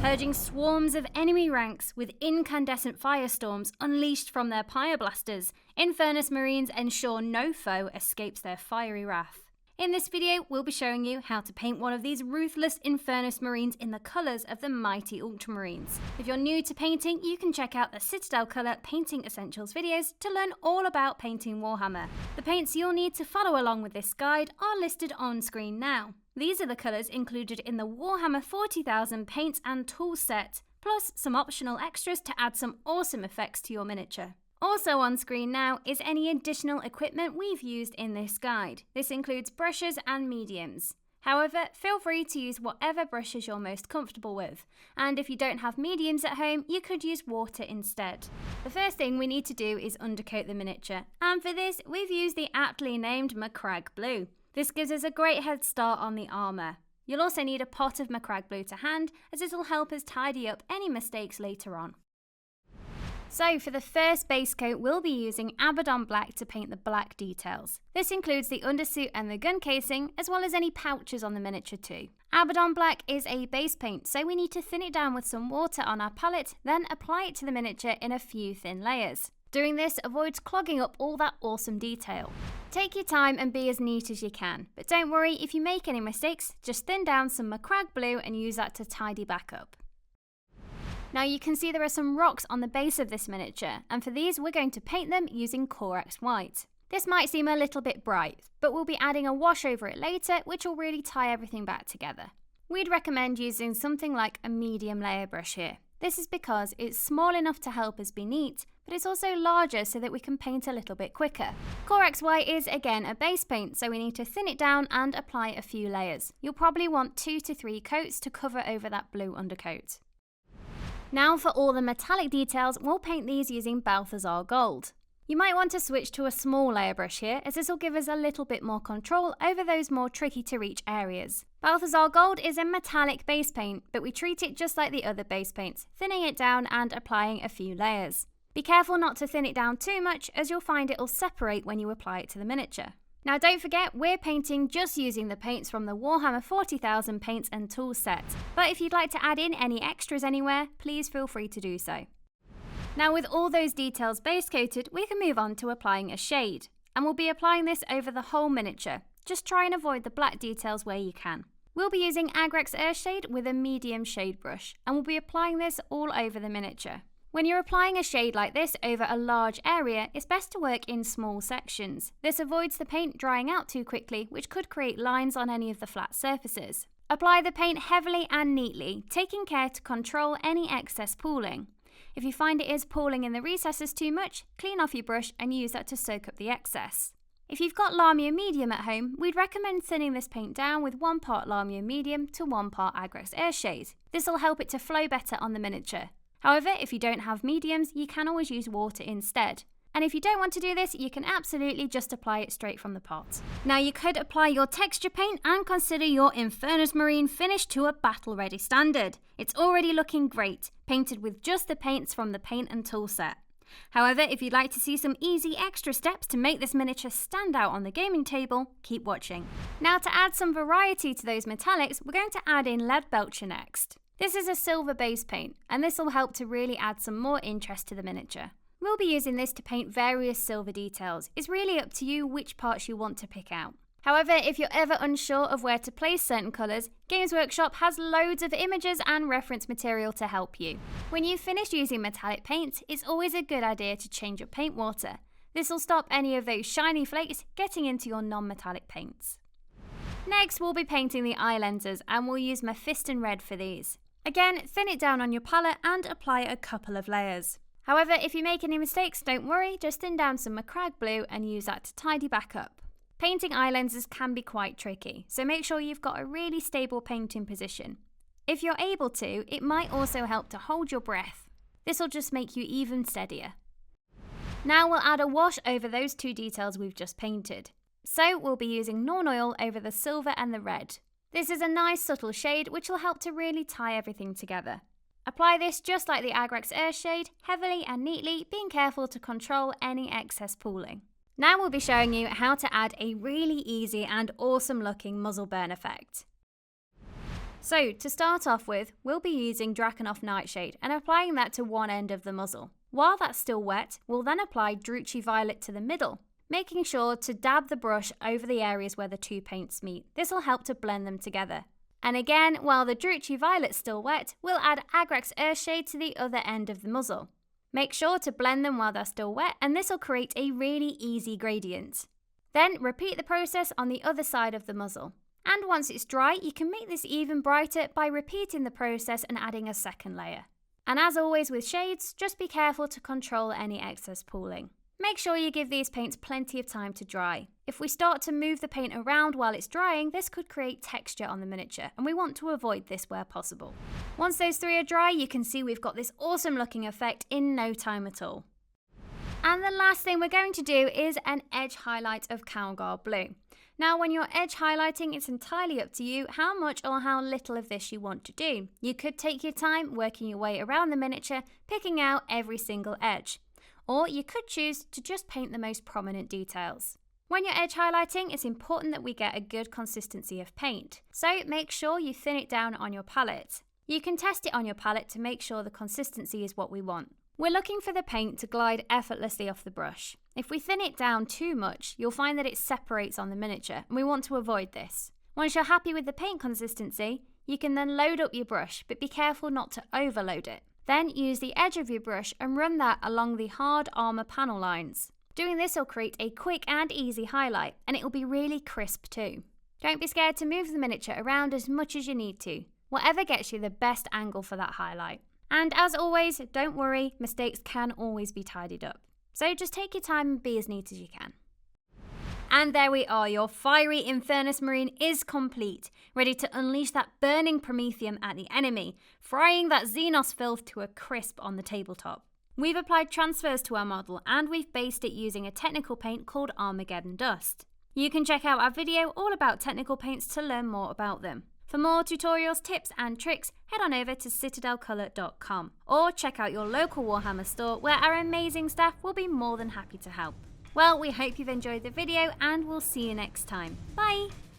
purging swarms of enemy ranks with incandescent firestorms unleashed from their pyroblasters. Infernus Marines ensure no foe escapes their fiery wrath. In this video, we'll be showing you how to paint one of these ruthless Infernus Marines in the colours of the mighty Ultramarines. If you're new to painting, you can check out the Citadel Colour Painting Essentials videos to learn all about painting Warhammer. The paints you'll need to follow along with this guide are listed on screen now. These are the colours included in the Warhammer 40,000 paint and tool set, plus some optional extras to add some awesome effects to your miniature. Also on screen now is any additional equipment we've used in this guide. This includes brushes and mediums. However, feel free to use whatever brushes you're most comfortable with. And if you don't have mediums at home, you could use water instead. The first thing we need to do is undercoat the miniature. And for this, we've used the aptly named Macragge Blue. This gives us a great head start on the armour. You'll also need a pot of Macragge Blue to hand, as it'll help us tidy up any mistakes later on. So for the first base coat, we'll be using Abaddon Black to paint the black details. This includes the undersuit and the gun casing, as well as any pouches on the miniature too. Abaddon Black is a base paint, so we need to thin it down with some water on our palette, then apply it to the miniature in a few thin layers. Doing this avoids clogging up all that awesome detail. Take your time and be as neat as you can, but don't worry if you make any mistakes, just thin down some Macragge Blue and use that to tidy back up. Now you can see there are some rocks on the base of this miniature, and for these we're going to paint them using Corax White. This might seem a little bit bright, but we'll be adding a wash over it later, which will really tie everything back together. We'd recommend using something like a medium layer brush here. This is because it's small enough to help us be neat, but it's also larger so that we can paint a little bit quicker. Corax White is again a base paint, so we need to thin it down and apply a few layers. You'll probably want 2 to 3 coats to cover over that blue undercoat. Now for all the metallic details, we'll paint these using Balthasar Gold. You might want to switch to a small layer brush here, as this will give us a little bit more control over those more tricky to reach areas. Balthasar Gold is a metallic base paint, but we treat it just like the other base paints, thinning it down and applying a few layers. Be careful not to thin it down too much, as you'll find it'll separate when you apply it to the miniature. Now don't forget, we're painting just using the paints from the Warhammer 40,000 paints and tools set, but if you'd like to add in any extras anywhere, please feel free to do so. Now with all those details base coated, we can move on to applying a shade, and we'll be applying this over the whole miniature. Just try and avoid the black details where you can. We'll be using Agrax Earthshade with a medium shade brush, and we'll be applying this all over the miniature. When you're applying a shade like this over a large area, it's best to work in small sections. This avoids the paint drying out too quickly, which could create lines on any of the flat surfaces. Apply the paint heavily and neatly, taking care to control any excess pooling. If you find it is pooling in the recesses too much, clean off your brush and use that to soak up the excess. If you've got Lahmian Medium at home, we'd recommend thinning this paint down with 1 part Lahmian Medium to 1 part Agrax Earthshade. This will help it to flow better on the miniature. However, if you don't have mediums, you can always use water instead. And if you don't want to do this, you can absolutely just apply it straight from the pot. Now you could apply your texture paint and consider your Infernus Marine finished to a battle ready standard. It's already looking great, painted with just the paints from the paint and tool set. However, if you'd like to see some easy extra steps to make this miniature stand out on the gaming table, keep watching. Now to add some variety to those metallics, we're going to add in Leadbelcher next. This is a silver base paint, and this will help to really add some more interest to the miniature. We'll be using this to paint various silver details. It's really up to you which parts you want to pick out. However, if you're ever unsure of where to place certain colours, Games Workshop has loads of images and reference material to help you. When you've finished using metallic paints, it's always a good idea to change your paint water. This will stop any of those shiny flakes getting into your non-metallic paints. Next, we'll be painting the eye lenses, and we'll use Mephiston Red for these. Again, thin it down on your palette and apply a couple of layers. However, if you make any mistakes, don't worry, just thin down some Macragge Blue and use that to tidy back up. Painting eye lenses can be quite tricky, so make sure you've got a really stable painting position. If you're able to, it might also help to hold your breath. This will just make you even steadier. Now we'll add a wash over those 2 details we've just painted. So we'll be using Nuln Oil over the silver and the red. This is a nice subtle shade which will help to really tie everything together. Apply this just like the Agrax Earthshade, heavily and neatly, being careful to control any excess pooling. Now we'll be showing you how to add a really easy and awesome looking muzzle burn effect. So to start off with, we'll be using Drakenhof Nightshade and applying that to one end of the muzzle. While that's still wet, we'll then apply Druchii Violet to the middle, making sure to dab the brush over the areas where the two paints meet. This will help to blend them together. And again, while the Druchii Violet's still wet, we'll add Agrax Earthshade to the other end of the muzzle. Make sure to blend them while they're still wet, and this will create a really easy gradient. Then repeat the process on the other side of the muzzle. And once it's dry, you can make this even brighter by repeating the process and adding a second layer. And as always with shades, just be careful to control any excess pooling. Make sure you give these paints plenty of time to dry. If we start to move the paint around while it's drying, this could create texture on the miniature, and we want to avoid this where possible. Once those three are dry, you can see we've got this awesome looking effect in no time at all. And the last thing we're going to do is an edge highlight of Calgar Blue. Now when you're edge highlighting, it's entirely up to you how much or how little of this you want to do. You could take your time working your way around the miniature, picking out every single edge. Or you could choose to just paint the most prominent details. When you're edge highlighting, it's important that we get a good consistency of paint. So make sure you thin it down on your palette. You can test it on your palette to make sure the consistency is what we want. We're looking for the paint to glide effortlessly off the brush. If we thin it down too much, you'll find that it separates on the miniature, and we want to avoid this. Once you're happy with the paint consistency, you can then load up your brush, but be careful not to overload it. Then use the edge of your brush and run that along the hard armour panel lines. Doing this will create a quick and easy highlight, and it will be really crisp too. Don't be scared to move the miniature around as much as you need to, whatever gets you the best angle for that highlight. And as always, don't worry, mistakes can always be tidied up. So just take your time and be as neat as you can. And there we are, your fiery Infernus Marine is complete, ready to unleash that burning Promethium at the enemy, frying that Xenos filth to a crisp on the tabletop. We've applied transfers to our model, and we've based it using a technical paint called Armageddon Dust. You can check out our video all about technical paints to learn more about them. For more tutorials, tips and tricks, head on over to citadelcolour.com or check out your local Warhammer store where our amazing staff will be more than happy to help. Well, we hope you've enjoyed the video and we'll see you next time. Bye!